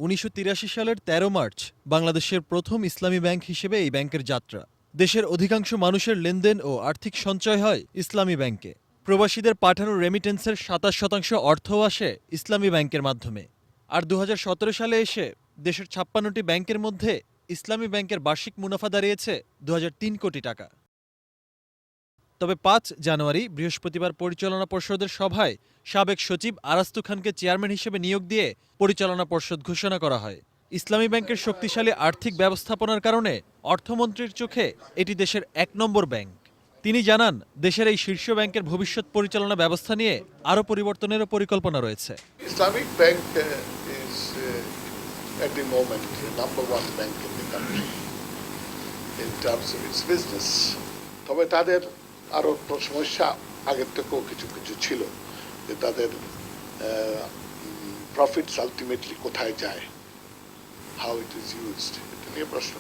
1983 সালের ১৩ মার্চ বাংলাদেশের প্রথম ইসলামী ব্যাংক হিসেবে এই ব্যাংকের যাত্রা। দেশের অধিকাংশ মানুষের লেনদেন ও আর্থিক সঞ্চয় হয় ইসলামী ব্যাংকে। প্রবাসীদের পাঠানো রেমিটেন্সের ২৭% অর্থও আসে ইসলামী ব্যাংকের মাধ্যমে। আর ২০১৭ সালে এসে দেশের ৫৬টি ব্যাংকের মধ্যে ইসলামী ব্যাংকের বার্ষিক মুনাফা দাঁড়িয়েছে ২০০৩ কোটি টাকা। তবে ৫ জানুয়ারি বৃহস্পতিবার পরিচালনা পর্ষদের সভায় সাবেক সচিব আরাস্তু খানকে চেয়ারম্যান হিসেবে নিয়োগ দিয়ে পরিচালনা পর্ষদ ঘোষণা করা হয়। ইসলামী ব্যাংকের শক্তিশালী আর্থিক ব্যবস্থাপনার কারণে অর্থমন্ত্রীর চোখে এটি দেশের ১ নম্বর ব্যাংক। তিনি জানান, দেশের এই শীর্ষ ব্যাংকের ভবিষ্যৎ পরিচালনা ব্যবস্থা নিয়ে আরও পরিবর্তনেরও পরিকল্পনা রয়েছে। Islamic Bank is at the moment the number one bank in the country in terms of its business. তবে তাদের আরও সমস্যা আগের থেকেও কিছু কিছু ছিল, যে তাদের প্রফিটস আলটিমেটলি কোথায় যায়, হাউ ইট ইজ ইউজড, এটা নিয়ে প্রশ্ন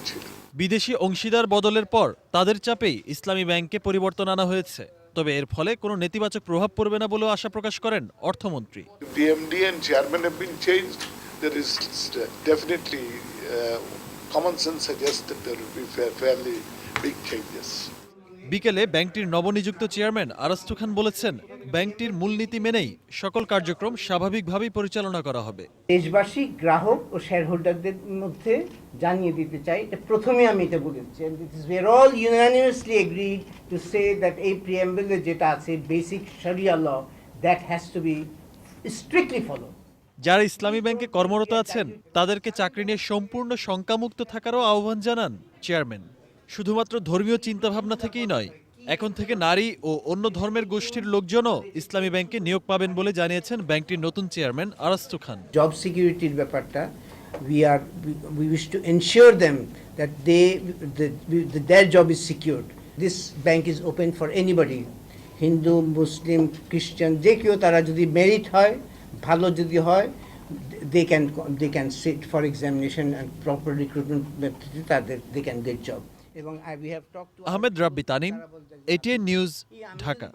ছিল। বিদেশি অংশীদার বদলের পর তাদের চাপেই ইসলামী ব্যাংকে পরিবর্তন আনা হয়েছে। তবে এর ফলে কোনো নেতিবাচক প্রভাব পড়বে না বলেও আশা প্রকাশ করেন অর্থমন্ত্রী। The MD and chairman have been changed. There is definitely common sense suggests that there will be fairly big changes. বিকেলে ব্যাংকটির নবনিযুক্ত চেয়ারম্যান আরাস্তু খান বলেছেন, ব্যাংকটির মূলনীতি মেনেই সকল কার্যক্রম স্বাভাবিকভাবেই পরিচালনা করা হবে। দেশবাসী, গ্রাহক ও শেয়ারহোল্ডারদের মধ্যে জানিয়ে দিতে চাই, এটা প্রথমে আমি এটা বলেছি, we are all unanimously agreed to say that এই প্রিঅ্যাম্বলে যেটা আছে বেসিক শরিয়া ল, that has to be strictly followed. যারা ইসলামী ব্যাংকে কর্মরত আছেন তাদেরকে চাকরি নিয়ে সম্পূর্ণ শঙ্কামুক্ত থাকারও আহ্বান জানান চেয়ারম্যান। শুধুমাত্র ধর্মীয় চিন্তাভাবনা থেকেই নয়, এখন থেকে নারী ও অন্য ধর্মের গোষ্ঠীর লোকজনও ইসলামী ব্যাংকে নিয়োগ পাবেন বলে জানিয়েছেন ব্যাংকটির নতুন চেয়ারম্যান আরাস্তু খান। জব সিকিউরিটির ব্যাপারটা we wish to ensure them that their job is secured. This bank is open for anybody, Hindu, মুসলিম, খ্রিস্টান, যে কেউ, তারা যদি মেরিট হয়, ভালো যদি হয়, they can sit for examination and proper recruitment, they can get job. এবং we have talked to Ahmed Rabbi Tanim, ATN news, Dhaka.